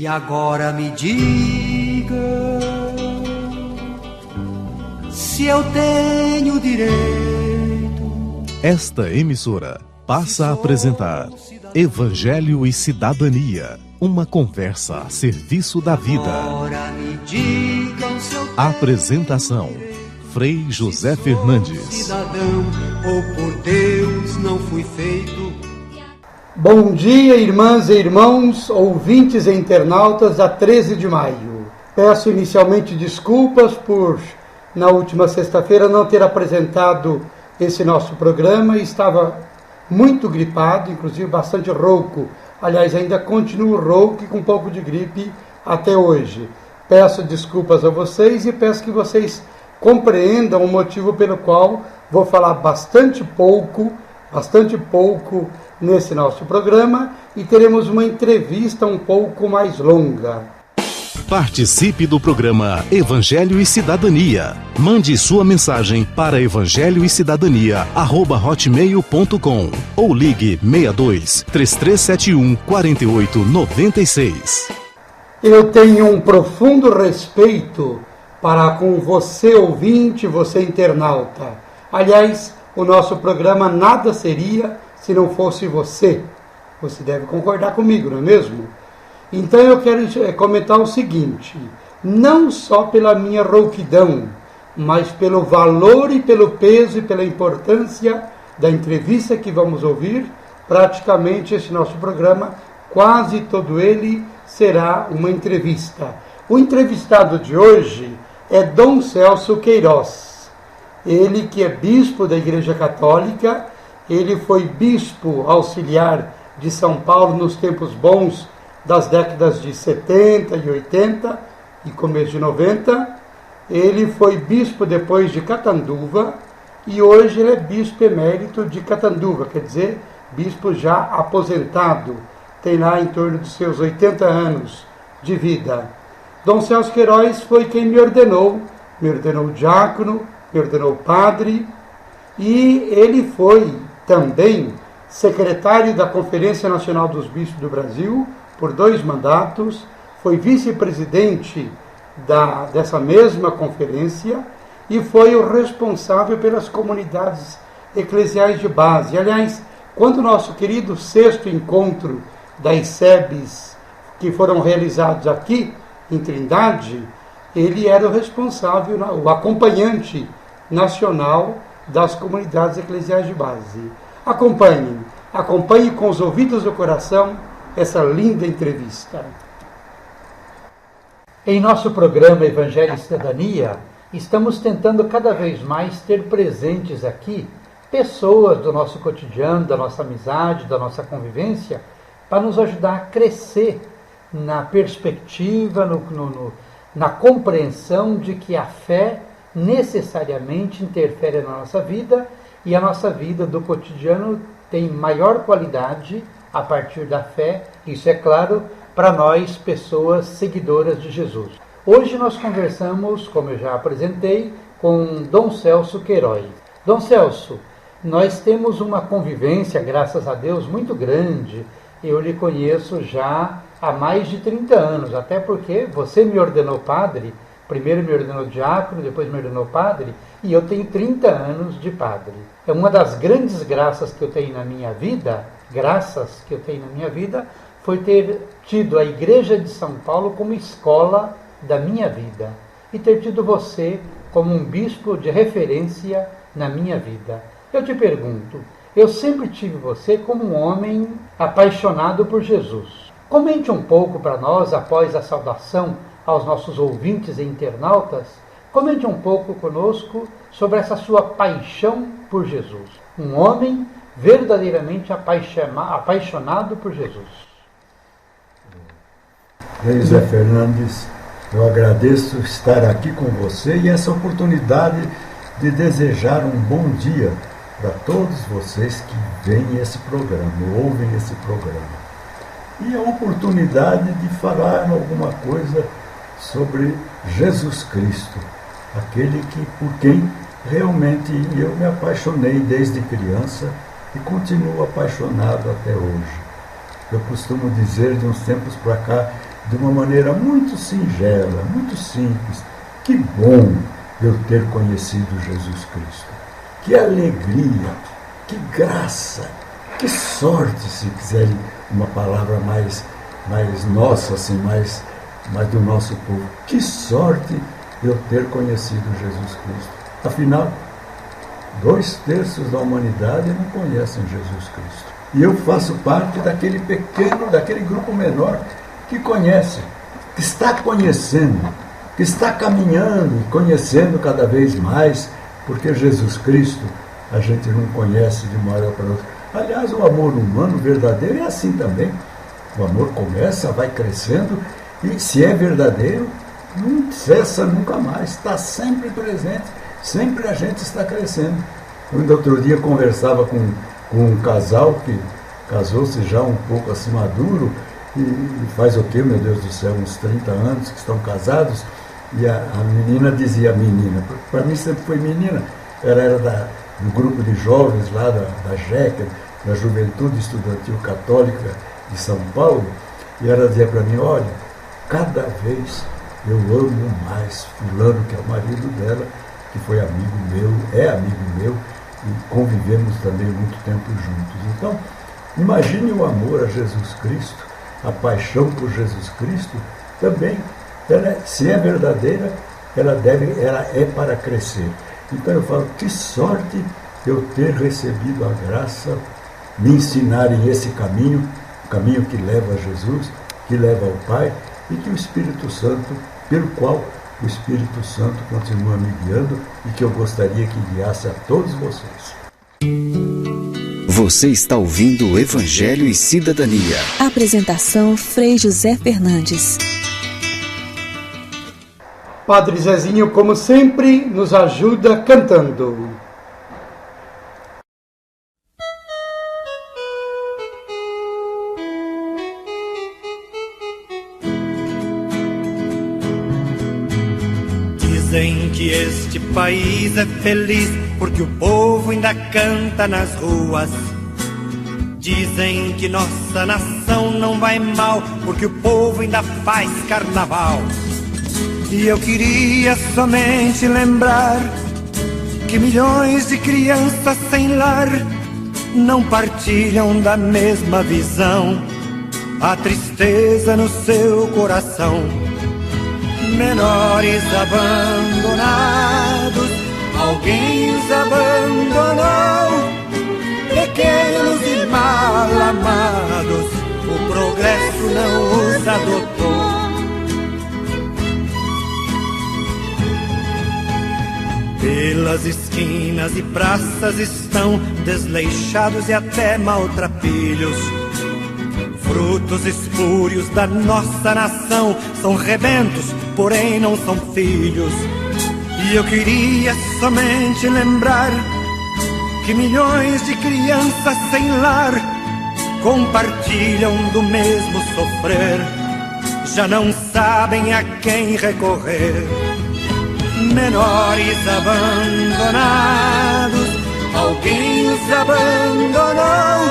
E agora me diga se eu tenho direito. Esta emissora passa a apresentar Evangelho e Cidadania, uma conversa a serviço da vida. Apresentação: Frei José Fernandes. Cidadão, ou por Deus não fui feito. Bom dia, irmãs e irmãos, ouvintes e internautas da 13 de maio. Peço inicialmente desculpas por, na última sexta-feira, não ter apresentado esse nosso programa. Estava muito gripado, inclusive bastante rouco. Aliás, ainda continuo rouco e com um pouco de gripe até hoje. Peço desculpas a vocês e peço que vocês compreendam o motivo pelo qual vou falar bastante pouco nesse nosso programa e teremos uma entrevista um pouco mais longa. Participe do programa Evangelho e Cidadania. Mande sua mensagem para evangelhoecidadania@hotmail.com ou ligue 62 3371 4896. Eu tenho um profundo respeito para com você ouvinte, você internauta. Aliás, o nosso programa nada seria se não fosse você. Você deve concordar comigo, não é mesmo? Então eu quero comentar o seguinte: não só pela minha rouquidão, mas pelo valor e pelo peso e pela importância da entrevista que vamos ouvir, praticamente esse nosso programa, quase todo ele será uma entrevista. O entrevistado de hoje é Dom Celso Queiroz. Ele que é bispo da Igreja Católica, ele foi bispo auxiliar de São Paulo nos tempos bons das décadas de 70 e 80 e começo de 90. Ele foi bispo depois de Catanduva e hoje ele é bispo emérito de Catanduva, quer dizer, bispo já aposentado, tem lá em torno dos seus 80 anos de vida. Dom Celso Queiroz foi quem me ordenou diácono, me ordenou padre, e ele foi também secretário da Conferência Nacional dos Bispos do Brasil por 2 mandatos, foi vice-presidente dessa mesma conferência e foi o responsável pelas comunidades eclesiais de base. Aliás, quando o nosso querido 6º encontro das SEBs, que foram realizados aqui em Trindade, ele era o responsável, o acompanhante nacional das comunidades eclesiais de base. Acompanhe com os ouvidos do coração essa linda entrevista. Em nosso programa Evangelho e Cidadania, estamos tentando cada vez mais ter presentes aqui pessoas do nosso cotidiano, da nossa amizade, da nossa convivência, para nos ajudar a crescer na perspectiva, na compreensão de que a fé necessariamente interfere na nossa vida e a nossa vida do cotidiano tem maior qualidade a partir da fé, isso é claro, para nós, pessoas seguidoras de Jesus. Hoje nós conversamos, como eu já apresentei, com Dom Celso Queiroz. Dom Celso, nós temos uma convivência, graças a Deus, muito grande. Eu lhe conheço já há mais de 30 anos, até porque você me ordenou padre, primeiro me ordenou diácono, depois me ordenou padre, e eu tenho 30 anos de padre. É uma das grandes graças que eu tenho na minha vida, foi ter tido a Igreja de São Paulo como escola da minha vida, e ter tido você como um bispo de referência na minha vida. Eu te pergunto, eu sempre tive você como um homem apaixonado por Jesus. Comente um pouco para nós, após a saudação aos nossos ouvintes e internautas, comente um pouco conosco sobre essa sua paixão por Jesus. Um homem verdadeiramente apaixonado por Jesus. Frei José Fernandes, eu agradeço estar aqui com você e essa oportunidade de desejar um bom dia para todos vocês que veem esse programa, ouvem esse programa. E a oportunidade de falar alguma coisa sobre Jesus Cristo, aquele por quem realmente eu me apaixonei desde criança e continuo apaixonado até hoje. Eu costumo dizer de uns tempos para cá, de uma maneira muito singela, muito simples. Que bom eu ter conhecido Jesus Cristo. Que alegria, que graça, que sorte, se quiserem uma palavra mais nossa, assim, mais do nosso povo. Que sorte eu ter conhecido Jesus Cristo. Afinal, 2/3 da humanidade não conhecem Jesus Cristo. E eu faço parte daquele grupo menor que conhece, que está conhecendo, que está caminhando e conhecendo cada vez mais, porque Jesus Cristo a gente não conhece de uma hora para outra. Aliás, o amor humano verdadeiro é assim também. O amor começa, vai crescendo, e se é verdadeiro, não cessa nunca mais, está sempre presente, sempre a gente está crescendo. Eu ainda outro dia conversava com um casal que casou-se já um pouco assim maduro, e faz o quê, meu Deus do céu, uns 30 anos que estão casados, e a menina dizia, para mim sempre foi menina, ela era do grupo de jovens lá da JEC, da Juventude Estudantil Católica de São Paulo, e ela dizia para mim, olha, cada vez eu amo mais fulano, que é o marido dela, que foi amigo meu, é amigo meu, e convivemos também muito tempo juntos. Então, imagine o amor a Jesus Cristo, a paixão por Jesus Cristo, também, se é verdadeira, ela é para crescer. Então eu falo, que sorte eu ter recebido a graça, me ensinarem esse caminho, o caminho que leva a Jesus, que leva ao Pai, e que o Espírito Santo, pelo qual o Espírito Santo continua me guiando, e que eu gostaria que guiasse a todos vocês. Você está ouvindo o Evangelho e Cidadania. Apresentação Frei José Fernandes. Padre Zezinho, como sempre, nos ajuda cantando. Dizem que este país é feliz porque o povo ainda canta nas ruas. Dizem que nossa nação não vai mal porque o povo ainda faz carnaval. E eu queria somente lembrar que milhões de crianças sem lar não partilham da mesma visão. A tristeza no seu coração. Menores abandonados, alguém os abandonou. Pequenos e mal amados, o progresso não os adotou. Pelas esquinas e praças estão desleixados e até maltrapilhos. Frutos espúrios da nossa nação são rebentos, porém não são filhos. E eu queria somente lembrar que milhões de crianças sem lar compartilham do mesmo sofrer. Já não sabem a quem recorrer. Menores abandonados, alguém os abandonou.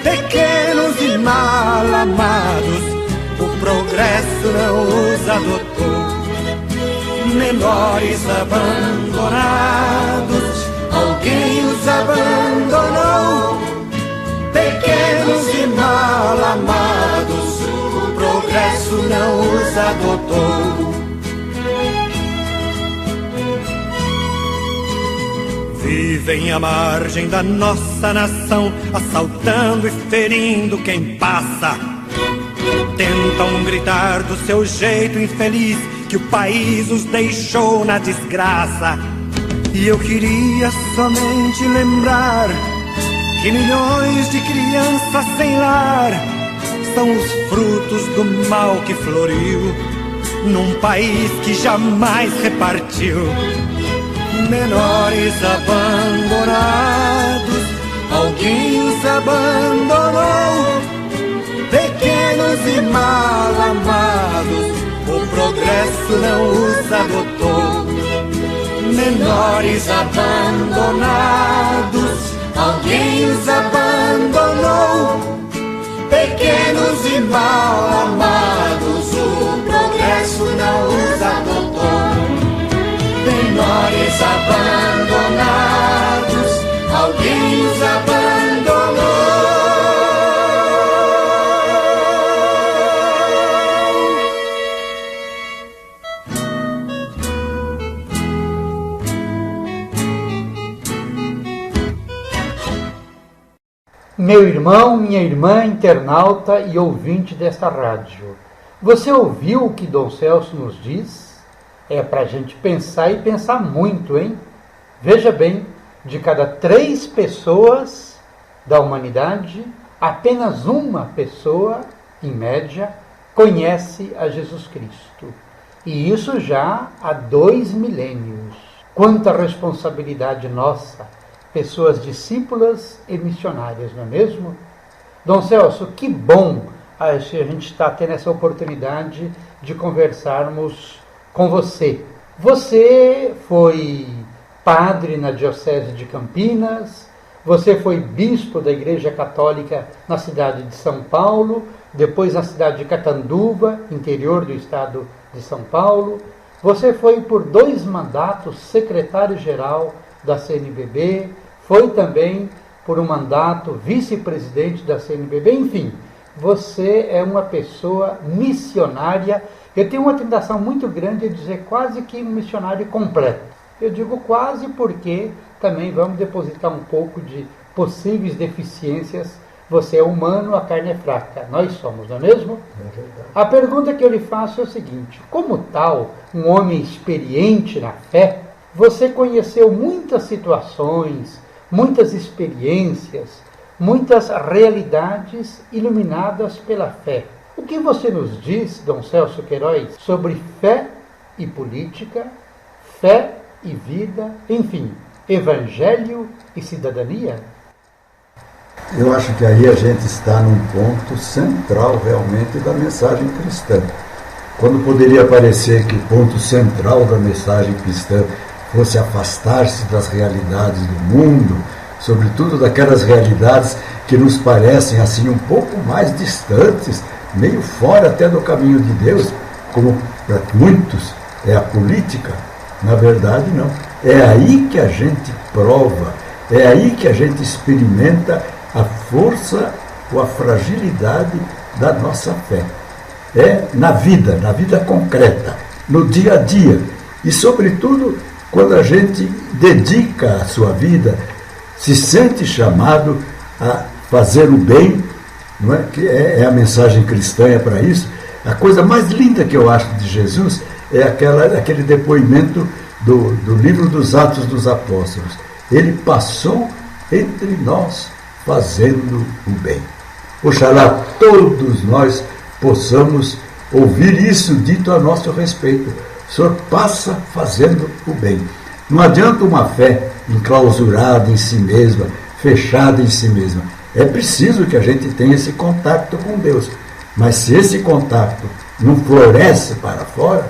Pequenos e mal amados, o progresso não os adotou. Menores abandonados, alguém os abandonou. Pequenos e mal amados, o progresso não os adotou. Vivem à margem da nossa nação, assaltando e ferindo quem passa. Tentam gritar do seu jeito infeliz que o país os deixou na desgraça. E eu queria somente lembrar que milhões de crianças sem lar são os frutos do mal que floriu num país que jamais repartiu. Menores abandonados, alguém os abandonou. Pequenos e mal amados, o progresso não os adotou. Menores abandonados, alguém os abandonou. Pequenos e mal amados, Meu irmão, minha irmã, internauta e ouvinte desta rádio, você ouviu o que Dom Celso nos diz? É para a gente pensar e pensar muito, hein? Veja bem, de cada 3 pessoas da humanidade, apenas uma pessoa, em média, conhece a Jesus Cristo. E isso já há 2 milênios. Quanta responsabilidade nossa, pessoas discípulas e missionárias, não é mesmo? Dom Celso, que bom a gente está tendo essa oportunidade de conversarmos com você. Você foi padre na Diocese de Campinas, você foi bispo da Igreja Católica na cidade de São Paulo, depois na cidade de Catanduva, interior do estado de São Paulo. Você foi por 2 mandatos secretário-geral da CNBB, foi também por um mandato vice-presidente da CNBB, enfim, você é uma pessoa missionária. Eu tenho uma tentação muito grande de dizer quase que um missionário completo. Eu digo quase porque também vamos depositar um pouco de possíveis deficiências. Você é humano, a carne é fraca. Nós somos, não é mesmo? A pergunta que eu lhe faço é o seguinte: como tal, um homem experiente na fé, você conheceu muitas situações, muitas experiências, muitas realidades iluminadas pela fé. O que você nos diz, Dom Celso Queiroz, sobre fé e política, fé e vida, enfim, evangelho e cidadania? Eu acho que aí a gente está num ponto central realmente da mensagem cristã. Quando poderia parecer que o ponto central da mensagem cristã fosse afastar-se das realidades do mundo, sobretudo daquelas realidades que nos parecem assim um pouco mais distantes, meio fora até do caminho de Deus, como para muitos é a política, na verdade não. É aí que a gente prova, é aí que a gente experimenta a força ou a fragilidade da nossa fé. É na vida concreta, no dia a dia. E, sobretudo, quando a gente dedica a sua vida, se sente chamado a fazer o bem, não é? Que é a mensagem cristã, é para isso. A coisa mais linda que eu acho de Jesus é aquele depoimento do livro dos Atos dos Apóstolos. Ele passou entre nós fazendo o bem. Oxalá todos nós possamos ouvir isso dito a nosso respeito. O Senhor passa fazendo o bem. Não adianta uma fé enclausurada em si mesma, fechada em si mesma. É preciso que a gente tenha esse contato com Deus. Mas se esse contato não floresce para fora,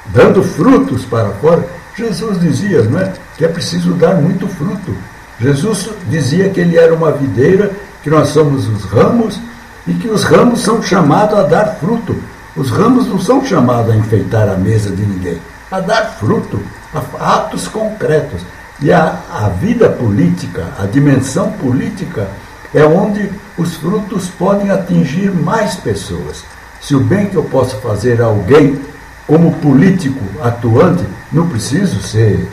dando frutos para fora, Jesus dizia, não é, que é preciso dar muito fruto. Jesus dizia que ele era uma videira, que nós somos os ramos e que os ramos são chamados a dar fruto. Os ramos não são chamados a enfeitar a mesa de ninguém, a dar fruto, a atos concretos. E a vida política, a dimensão política, é onde os frutos podem atingir mais pessoas. Se o bem que eu posso fazer a alguém, como político atuante, não preciso ser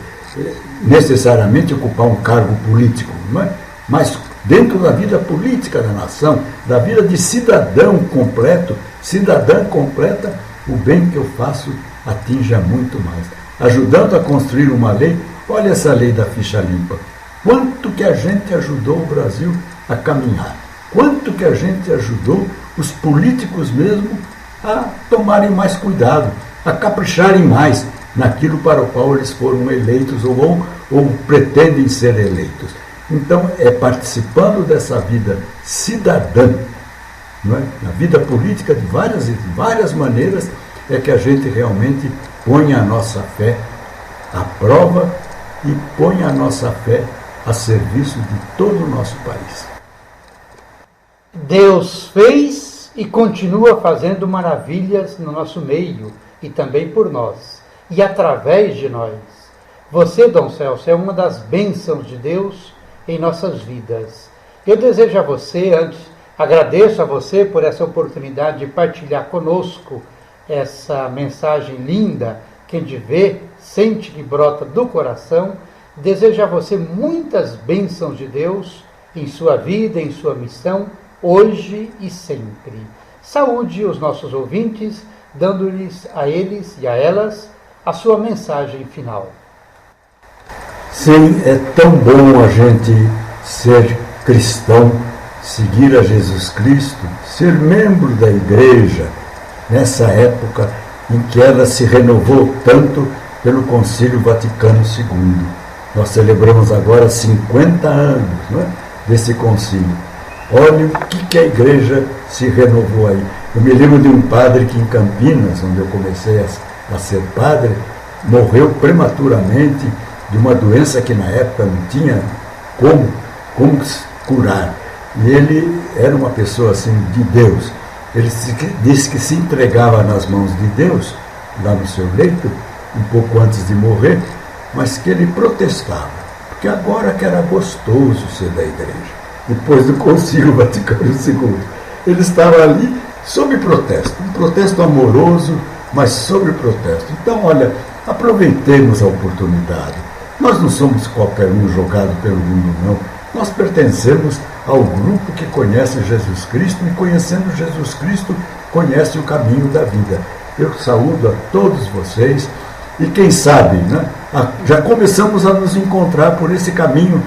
necessariamente ocupar um cargo político, não é? Mas dentro da vida política da nação, da vida de cidadão completo, cidadã completa, o bem que eu faço atinge muito mais. Ajudando a construir uma lei, olha essa lei da ficha limpa. Quanto que a gente ajudou o Brasil a caminhar? Quanto que a gente ajudou os políticos mesmo a tomarem mais cuidado, a capricharem mais naquilo para o qual eles foram eleitos ou pretendem ser eleitos. Então, é participando dessa vida cidadã, não é? Na vida política de várias maneiras, é que a gente realmente põe a nossa fé à prova e põe a nossa fé a serviço de todo o nosso país. Deus fez e continua fazendo maravilhas no nosso meio e também por nós e através de nós. Você, Dom Celso, é uma das bênçãos de Deus em nossas vidas. Eu desejo a você, agradeço a você por essa oportunidade de partilhar conosco essa mensagem linda que a gente vê, sente que brota do coração. Desejo a você muitas bênçãos de Deus em sua vida, em sua missão, hoje e sempre. Saúde os nossos ouvintes, dando-lhes a eles e a elas a sua mensagem final. Sim, é tão bom a gente ser cristão, seguir a Jesus Cristo, ser membro da igreja, nessa época em que ela se renovou tanto pelo Concílio Vaticano II. Nós celebramos agora 50 anos, não é, desse concílio. Olha o que a igreja se renovou aí. Eu me lembro de um padre que em Campinas, onde eu comecei a ser padre, morreu prematuramente de uma doença que na época não tinha como curar. E ele era uma pessoa assim de Deus. Ele disse que se entregava nas mãos de Deus, lá no seu leito, um pouco antes de morrer, mas que ele protestava, porque agora que era gostoso ser da igreja, depois do Concílio Vaticano II. Ele estava ali sob protesto, um protesto amoroso, mas sob protesto. Então, olha, aproveitemos a oportunidade. Nós não somos qualquer um jogado pelo mundo, não. Nós pertencemos ao grupo que conhece Jesus Cristo e, conhecendo Jesus Cristo, conhece o caminho da vida. Eu saúdo a todos vocês e, quem sabe, né, já começamos a nos encontrar por esse caminho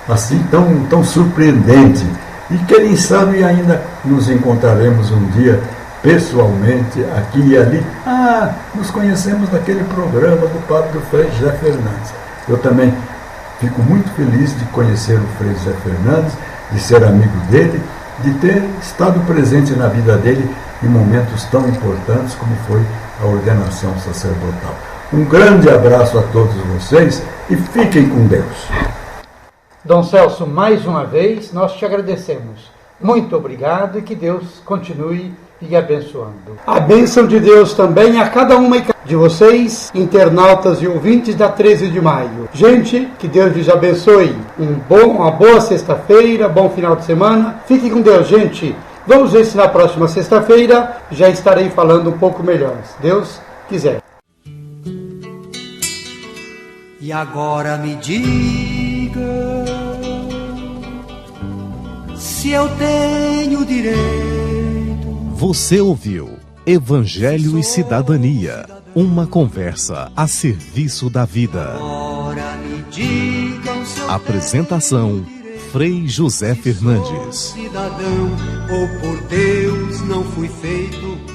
assim tão surpreendente. E quem sabe ainda nos encontraremos um dia pessoalmente, aqui e ali. Nos conhecemos naquele programa do Padre Frei José Fernandes. Eu também fico muito feliz de conhecer o Frei José Fernandes, de ser amigo dele, de ter estado presente na vida dele em momentos tão importantes como foi a ordenação sacerdotal. Um grande abraço a todos vocês e fiquem com Deus. Dom Celso, mais uma vez, nós te agradecemos. Muito obrigado e que Deus continue lhe abençoando. A bênção de Deus também a cada uma de vocês, internautas e ouvintes da 13 de maio. Gente, que Deus lhes abençoe. Uma boa sexta-feira, bom final de semana. Fique com Deus, gente. Vamos ver se na próxima sexta-feira já estarei falando um pouco melhor, se Deus quiser. E agora me diga se eu tenho direito. Você ouviu Evangelho e Cidadania, uma conversa a serviço da vida. Apresentação: Frei José Fernandes. Cidadão, ou por Deus não fui feito